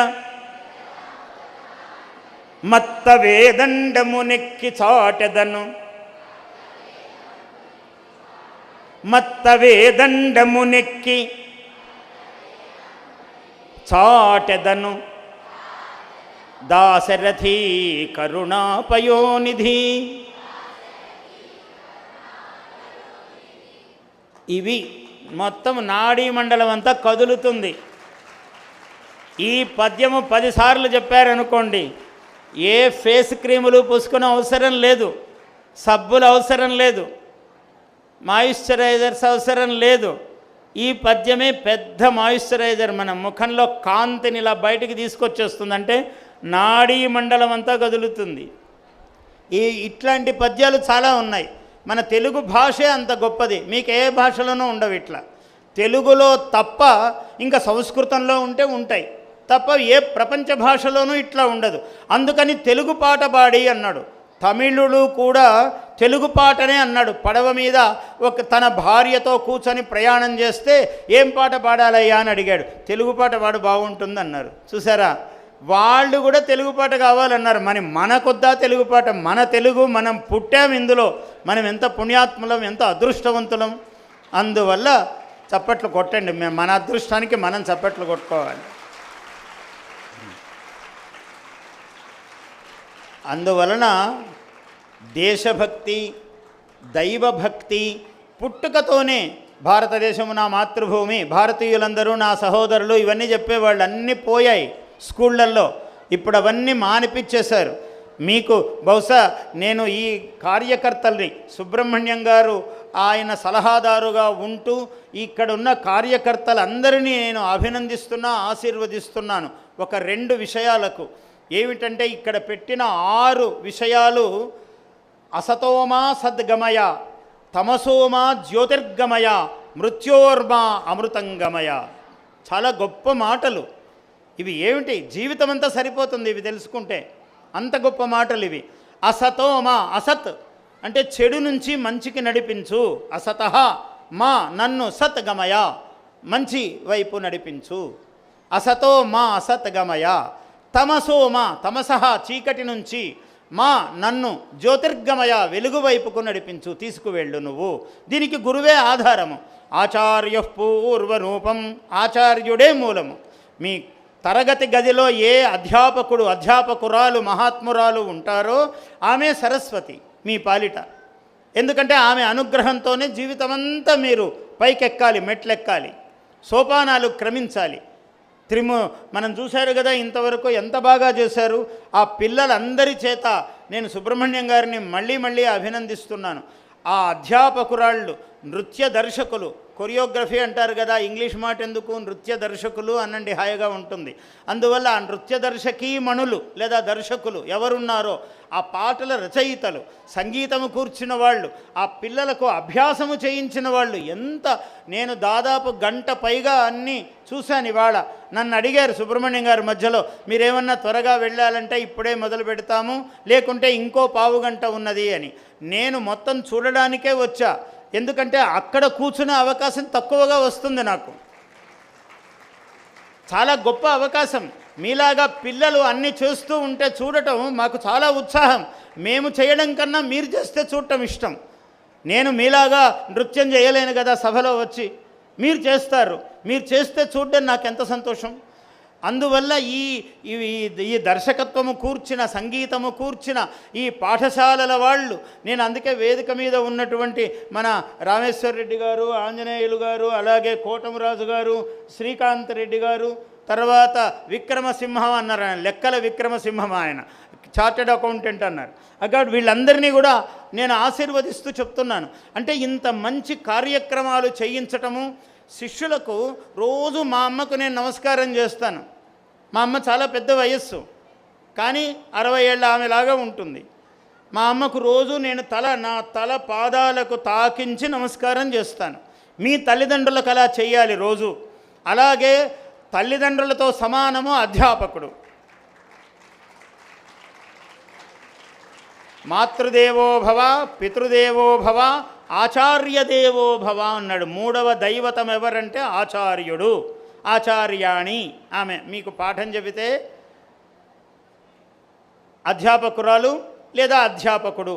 మత్త వేదండము నెక్కి చాటెదను మత్త వేదండము నెక్కి చాటెదను దాశరథీ కరుణాపయోనిధి. ఇవి మొత్తం నాడీ మండలం అంతా కదులుతుంది. ఈ పద్యము 10 సార్లు చెప్పారనుకోండి, ఏ ఫేస్ క్రీములు పూసుకునే అవసరం లేదు, సబ్బులు అవసరం లేదు, మాయిశ్చరైజర్స్ అవసరం లేదు. ఈ పద్యమే పెద్ద మాయిశ్చరైజర్. మన ముఖంలో కాంతిని ఇలా బయటికి తీసుకొచ్చేస్తుందంటే నాడీ మండలం అంతా కదులుతుంది. ఇట్లాంటి పద్యాలు చాలా ఉన్నాయి. మన తెలుగు భాషే అంత గొప్పది, మీకు ఏ భాషలోనూ ఉండవు ఇట్లా. తెలుగులో తప్ప ఇంకా సంస్కృతంలో ఉంటే ఉంటాయి తప్ప ఏ ప్రపంచ భాషలోనూ ఇట్లా ఉండదు. అందుకని తెలుగు పాట పాడి అన్నాడు. తమిళుడు కూడా తెలుగు పాటనే అన్నాడు. పడవ మీద తన భార్యతో కూర్చొని ప్రయాణం చేస్తే ఏం పాట పాడాలయ్యా అని అడిగాడు. తెలుగు పాట పాడు బాగుంటుంది అన్నారు. చూసారా, వాళ్ళు కూడా తెలుగు పాట కావాలన్నారు. మనకొద్దా తెలుగు పాట? మన తెలుగు, మనం పుట్టాం ఇందులో, మనం ఎంత పుణ్యాత్ములం, ఎంత అదృష్టవంతులం. అందువల్ల చప్పట్లు కొట్టండి. మన అదృష్టానికి మనం చప్పట్లు కొట్టుకోవాలి. అందువలన దేశభక్తి, దైవభక్తి పుట్టుకతోనే భారతదేశము నా మాతృభూమి, భారతీయులందరూ నా సహోదరులు, ఇవన్నీ చెప్పేవాళ్ళు అన్నీ పోయాయి స్కూళ్ళల్లో. ఇప్పుడు అవన్నీ మానిపించేశారు. మీకు బహుశా నేను ఈ కార్యకర్తల్ని, సుబ్రహ్మణ్యం గారు ఆయన సలహాదారుగా ఉంటూ ఇక్కడున్న కార్యకర్తలందరినీ నేను అభినందిస్తున్నా, ఆశీర్వదిస్తున్నాను. ఒక 2 విషయాలకు. ఏమిటంటే ఇక్కడ పెట్టిన 6 విషయాలు: అసతోమా సద్గమయ, తమసోమా జ్యోతిర్గమయ, మృత్యోర్మా అమృతంగమయ. చాలా గొప్ప మాటలు ఇవి. ఏమిటి, జీవితం అంతా సరిపోతుంది ఇవి తెలుసుకుంటే, అంత గొప్ప మాటలు ఇవి. అసతోమా, అసత్ అంటే చెడు నుంచి మంచికి నడిపించు. అసతః మా, నన్ను సత్గమయ, మంచి వైపు నడిపించు. అసతో మా అసత్గమయ. తమసో మా, తమసః చీకటి నుంచి, మా నన్ను జ్యోతిర్గమయ వెలుగు వైపుకు నడిపించు, తీసుకువెళ్ళు నువ్వు. దీనికి గురువే ఆధారము. ఆచార్య పూర్వరూపం, ఆచార్యుడే మూలము. మీ తరగతి గదిలో ఏ అధ్యాపకురాలు మహాత్మురాలు ఉంటారో ఆమె సరస్వతి మీ పాలిట. ఎందుకంటే ఆమె అనుగ్రహంతోనే జీవితమంతా మీరు పైకెక్కాలి, మెట్లెక్కాలి, సోపానాలు క్రమించాలి. మనం చూశారు కదా ఇంతవరకు ఎంత బాగా చేశారు. ఆ పిల్లలందరి చేత నేను సుబ్రహ్మణ్యం గారిని మళ్ళీ అభినందిస్తున్నాను. ఆ అధ్యాపకురాళ్ళు, నృత్య దర్శకులు, కొరియోగ్రఫీ అంటారు కదా, ఇంగ్లీష్ మాట ఎందుకు, నృత్య దర్శకులు అనండి, హాయిగా ఉంటుంది. అందువల్ల ఆ నృత్య దర్శకీమణులు లేదా దర్శకులు ఎవరున్నారో, ఆ పాటల రచయితలు, సంగీతము కూర్చిన వాళ్ళు, ఆ పిల్లలకు అభ్యాసము చేయించిన వాళ్ళు, నేను దాదాపు గంట పైగా అన్నీ చూశాను. ఇవాళ నన్ను అడిగారు సుబ్రహ్మణ్యం గారు మధ్యలో, మీరేమన్నా త్వరగా వెళ్ళాలంటే ఇప్పుడే మొదలు పెడతాము, లేకుంటే ఇంకో పావుగంట ఉన్నది అని. నేను మొత్తం చూడడానికే వచ్చా. ఎందుకంటే అక్కడ కూర్చునే అవకాశం తక్కువగా వస్తుంది నాకు. చాలా గొప్ప అవకాశం. మీలాగా పిల్లలు అన్నీ చేస్తూ ఉంటే చూడటం మాకు చాలా ఉత్సాహం. మేము చేయడం కన్నా మీరు చేస్తే చూడటం ఇష్టం. నేను మీలాగా నృత్యం చేయలేను కదా సభలో వచ్చి, మీరు చేస్తారు. మీరు చేస్తే చూడడం నాకు ఎంత సంతోషం. అందువల్ల ఈ దర్శకత్వము కూర్చిన, సంగీతము కూర్చిన ఈ పాఠశాలల వాళ్ళు, నేను అందుకే వేదిక మీద ఉన్నటువంటి మన రామేశ్వర రెడ్డి గారు, ఆంజనేయులు గారు, అలాగే కోటమరాజు గారు, శ్రీకాంత్ రెడ్డి గారు, తర్వాత విక్రమసింహం అన్నారు, ఆయన లెక్కల విక్రమసింహం, ఆయన చార్టెడ్ అకౌంటెంట్ అన్నారు. అక్కడ వీళ్ళందరినీ కూడా నేను ఆశీర్వదిస్తూ చెప్తున్నాను. అంటే ఇంత మంచి కార్యక్రమాలు చేయించటము, శిష్యులకు రోజు మా అమ్మకు నేను నమస్కారం చేస్తాను. మా అమ్మ చాలా పెద్ద వయస్సు, కానీ 60 ఏళ్ళ ఆమెలాగా ఉంటుంది. మా అమ్మకు రోజు నేను నా తల పాదాలకు తాకించి నమస్కారం చేస్తాను. మీ తల్లిదండ్రులకు అలా చేయాలి రోజు. అలాగే తల్లిదండ్రులతో సమానము అధ్యాపకుడు. మాతృదేవో భవ, పితృదేవో భవ, ఆచార్యదేవో భవ అన్నాడు. 3వ దైవతం ఎవరంటే ఆచార్యుడు, ఆచార్యాణి. ఆమె మీకు పాఠం చెబితే అధ్యాపకురాలు లేదా అధ్యాపకుడు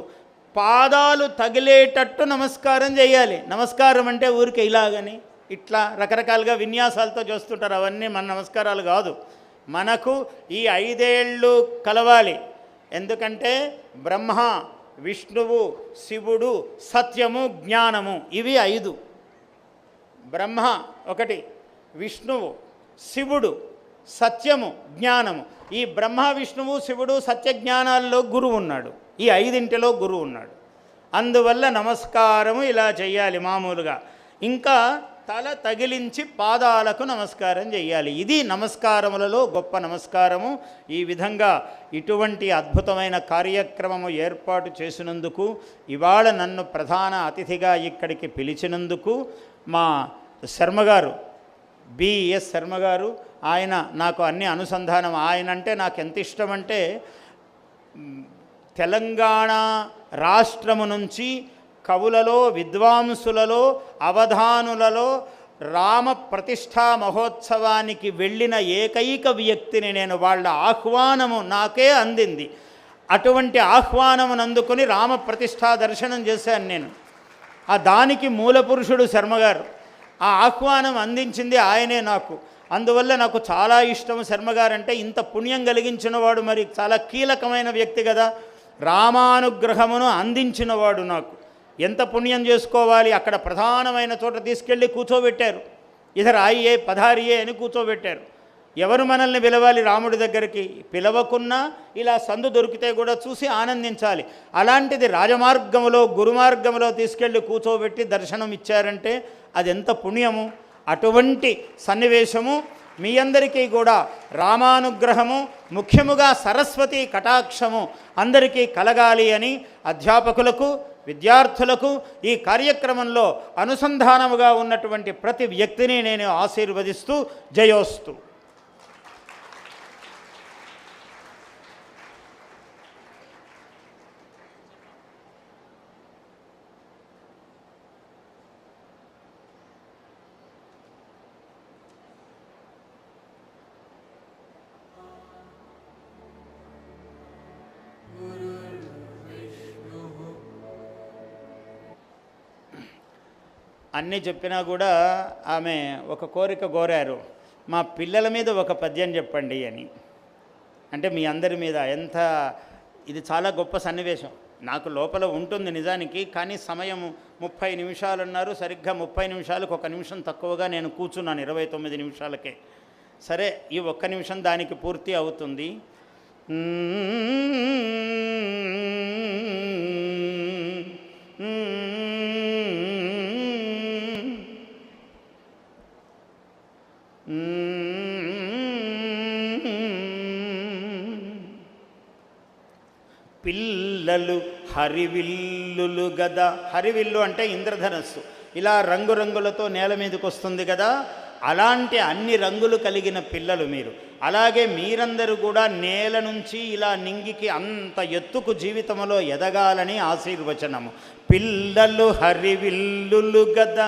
పాదాలు తగిలేటట్టు నమస్కారం చేయాలి. నమస్కారం అంటే ఊరికే ఇలాగని ఇట్లా రకరకాలుగా విన్యాసాలతో చేస్తుంటారు. అవన్నీ మన నమస్కారాలు కాదు. మనకు ఈ 5 ఏళ్ళు కలవాలి. ఎందుకంటే బ్రహ్మ, విష్ణువు, శివుడు, సత్యము, జ్ఞానము, ఇవి 5. బ్రహ్మ ఒకటి, విష్ణువు, శివుడు, సత్యము, జ్ఞానము. ఈ బ్రహ్మ, విష్ణువు, శివుడు, సత్య జ్ఞానాల్లో గురువు ఉన్నాడు. ఈ 5 గురువు ఉన్నాడు. అందువల్ల నమస్కారము ఇలా చేయాలి మామూలుగా. ఇంకా తల తగిలించి పాదాలకు నమస్కారం చేయాలి. ఇది నమస్కారములలో గొప్ప నమస్కారము. ఈ విధంగా ఇటువంటి అద్భుతమైన కార్యక్రమము ఏర్పాటు చేసినందుకు, ఇవాళ నన్ను ప్రధాన అతిథిగా ఇక్కడికి పిలిచినందుకు మా శర్మగారు, బిఎస్ శర్మగారు, ఆయన నాకు అన్ని అనుసంధానం. ఆయన అంటే నాకు ఎంత ఇష్టమంటే, తెలంగాణ రాష్ట్రము నుంచి కవులలో, విద్వాంసులలో, అవధానులలో రామ ప్రతిష్ఠా మహోత్సవానికి వెళ్ళిన ఏకైక వ్యక్తిని నేను. వాళ్ళ ఆహ్వానము నాకే అందింది. అటువంటి ఆహ్వానమును అందుకొని రామ ప్రతిష్ఠా దర్శనం చేశాను నేను. ఆ దానికి మూలపురుషుడు శర్మగారు. ఆ ఆహ్వానం అందించింది ఆయనే నాకు. అందువల్ల నాకు చాలా ఇష్టం శర్మగారు అంటే. ఇంత పుణ్యం కలిగించిన వాడు, మరి చాలా కీలకమైన వ్యక్తి కదా. రామానుగ్రహమును అందించినవాడు నాకు. ఎంత పుణ్యం చేసుకోవాలి. అక్కడ ప్రధానమైన చోట తీసుకెళ్ళి కూర్చోబెట్టారు. ఇద్దరు ఆయియే పధారియే అని కూర్చోబెట్టారు. ఎవరు మనల్ని పిలవాలి రాముడి దగ్గరికి? పిలవకున్నా ఇలా సందు దొరికితే కూడా చూసి ఆనందించాలి. అలాంటిది రాజమార్గములో, గురుమార్గములో తీసుకెళ్ళి కూర్చోబెట్టి దర్శనం ఇచ్చారంటే అది ఎంత పుణ్యము. అటువంటి సన్నివేశము మీ అందరికీ కూడా రామానుగ్రహము, ముఖ్యముగా సరస్వతి కటాక్షము అందరికీ కలగాలి అని అధ్యాపకులకు, విద్యార్థులకు, ఈ కార్యక్రమంలో అనుసంధానముగా ఉన్నటువంటి ప్రతి వ్యక్తిని నేను ఆశీర్వదిస్తూ జయోస్తు. అన్నీ చెప్పినా కూడా ఆమె ఒక కోరిక కోరారు, మా పిల్లల మీద ఒక పద్యం చెప్పండి అని. అంటే మీ అందరి మీద ఎంత, ఇది చాలా గొప్ప సన్నివేశం. నాకు లోపల ఉంటుంది నిజానికి, కానీ సమయం 30 నిమిషాలు అన్నారు. సరిగ్గా 30 నిమిషాలకు 1 నిమిషం తక్కువగా నేను కూర్చున్నాను, 29 నిమిషాలకే. సరే, ఈ 1 నిమిషం దానికి పూర్తి అవుతుంది. పిల్లలు హరివిల్లులు గదా. హరివిల్లు అంటే ఇంద్రధనస్సు, ఇలా రంగురంగులతో నేల మీదకి వస్తుంది కదా. అలాంటి అన్ని రంగులు కలిగిన పిల్లలు మీరు. అలాగే మీరందరూ కూడా నేల నుంచి ఇలా నింగికి అంత ఎత్తుకు జీవితంలో ఎదగాలని ఆశీర్వచనము. పిల్లలు హరివిల్లులు గద,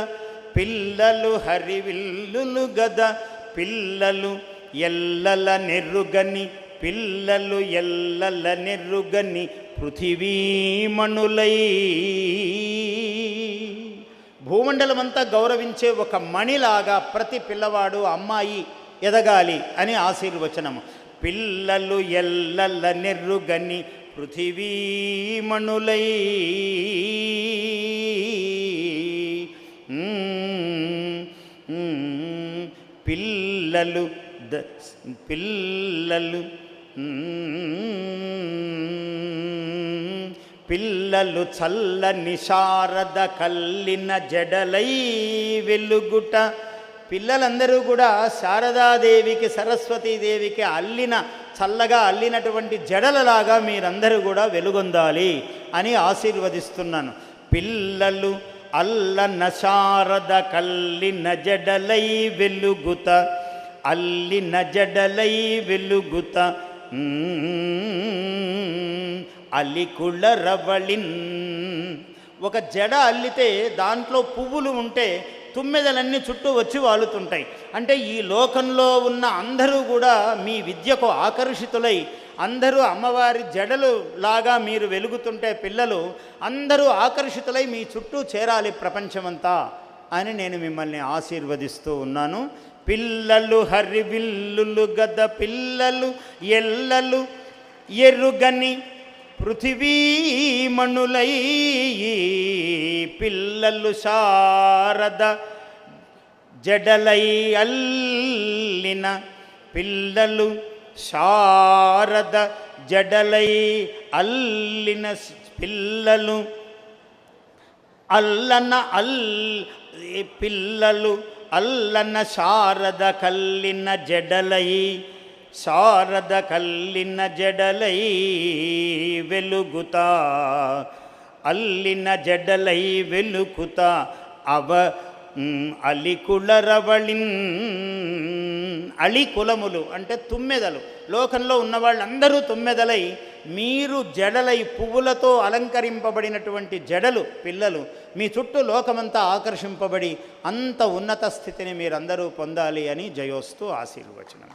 పిల్లలు హరివిల్లులు గద, పిల్లలు ఎల్లల నెర్రుగని, పిల్లలు ఎల్లల నెర్రుగని పృథివీమణులై. భూమండలమంతా గౌరవించే ఒక మణిలాగా ప్రతి పిల్లవాడు అమ్మాయి ఎదగాలి అని ఆశీర్వచనము. పిల్లలు ఎల్లల నెర్రుగని పృథివీమణులై. పిల్లలు పిల్లలు పిల్లలు చల్లని శారద కల్లిన జడలై వెలుగుట. పిల్లలందరూ కూడా శారదాదేవికి సరస్వతీదేవికి అల్లిన చల్లగా అల్లినటువంటి జడలలాగా మీరందరూ కూడా వెలుగొందాలి అని ఆశీర్వదిస్తున్నాను. పిల్లలు అల్లన శారద కల్లిన జడలై వెలుగుత, అల్లిన జడలై వెలుగుత. అలికుళ రవళిన్. ఒక జడ అల్లితే దాంట్లో పువ్వులు ఉంటే తుమ్మెదలన్నీ చుట్టూ వచ్చి వాలుతుంటాయి. అంటే ఈ లోకంలో ఉన్న అందరూ కూడా మీ విద్యకు ఆకర్షితులై అందరూ అమ్మవారి జడలు లాగా మీరు వెలుగుతుంటే పిల్లలు అందరూ ఆకర్షితులై మీ చుట్టూ చేరాలి ప్రపంచమంతా అని నేను మిమ్మల్ని ఆశీర్వదిస్తూ ఉన్నాను. పిల్లలు హరివిల్లులు గద, పిల్లలు ఎల్లలు ఎరుగని పృథివీమణులై. పిల్లలు శారద జడలై అల్లిన, పిల్లలు శారద జడలై అల్లిన, పిల్లలు అల్లన పిల్లలు అల్లన శారద కల్లిన జడలై, శారద కల్లిన జడలై వెలుగుత, అల్లిన జడలై వెలుగుత. అలికుళరవళిన్. అళికులములు అంటే తుమ్మెదలు. లోకంలో ఉన్న వాళ్ళందరూ తుమ్మెదలై మీరు జడలై పువ్వులతో అలంకరింపబడినటువంటి జడలు పిల్లలు మీ చుట్టూ లోకమంతా ఆకర్షింపబడి అంత ఉన్నత స్థితిని మీరందరూ పొందాలి అని జయోస్తు ఆశీర్వచనం.